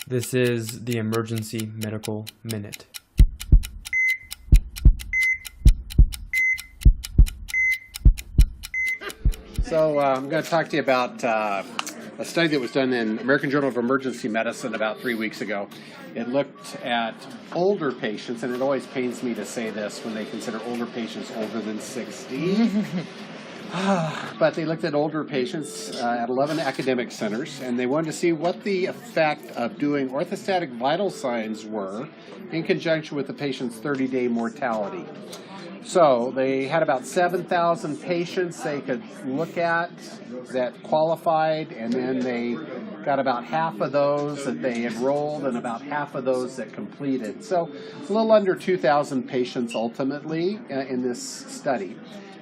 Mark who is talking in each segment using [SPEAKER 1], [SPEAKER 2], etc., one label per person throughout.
[SPEAKER 1] This is the Emergency Medical Minute.
[SPEAKER 2] So I'm going to talk to you about a study that was done in American Journal of Emergency Medicine about 3 weeks ago. It looked at older patients, and it always pains me to say this when they consider older patients older than 60. But they looked at older patients at 11 academic centers, and they wanted to see what the effect of doing orthostatic vital signs were in conjunction with the patient's 30-day mortality. So they had about 7,000 patients they could look at that qualified, and then they got about half of those that they enrolled and about half of those that completed. So a little under 2,000 patients ultimately in this study.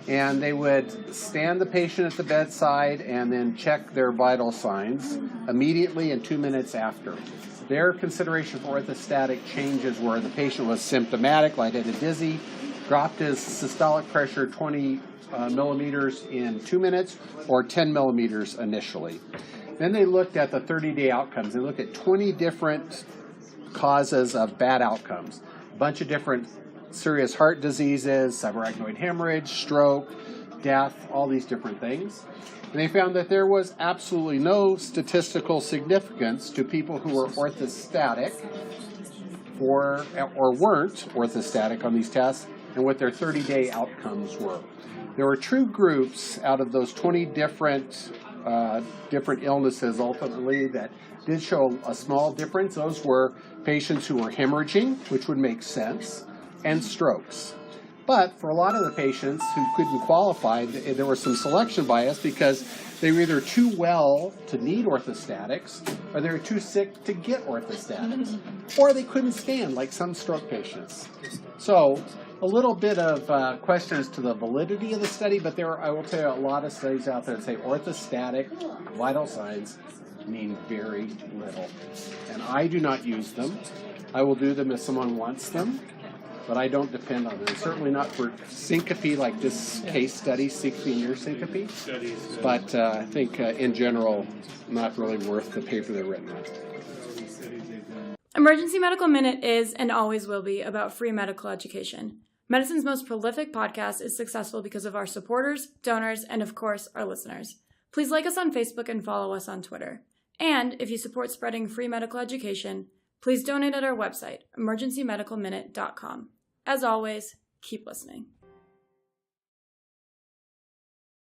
[SPEAKER 2] And they would stand the patient at the bedside and then check their vital signs immediately and 2 minutes after. Their consideration for orthostatic changes were the patient was symptomatic, lightheaded, dizzy, dropped his systolic pressure 20 millimeters in 2 minutes or 10 millimeters initially. Then they looked at the 30-day outcomes. They looked at 20 different causes of bad outcomes, a bunch of different serious heart diseases, subarachnoid hemorrhage, stroke, death, all these different things. And they found that there was absolutely no statistical significance to people who were orthostatic or weren't orthostatic on these tests and what their 30-day outcomes were. There were two groups out of those 20 different illnesses ultimately that did show a small difference. Those were patients who were hemorrhaging, which would make sense, and strokes. But for a lot of the patients who couldn't qualify, there was some selection bias because they were either too well to need orthostatics or they were too sick to get orthostatics, or they couldn't stand like some stroke patients. So a little bit of questions to the validity of the study, but there are, I will tell you, a lot of studies out there that say orthostatic vital signs mean very little. And I do not use them. I will do them if someone wants them, but I don't depend on them. Certainly not for syncope like this case study, 16-year syncope. But I think in general, not really worth the paper they're written on.
[SPEAKER 3] Emergency Medical Minute is and always will be about free medical education. Medicine's most prolific podcast is successful because of our supporters, donors, and of course, our listeners. Please like us on Facebook and follow us on Twitter. And if you support spreading free medical education, please donate at our website, emergencymedicalminute.com. As always, keep listening.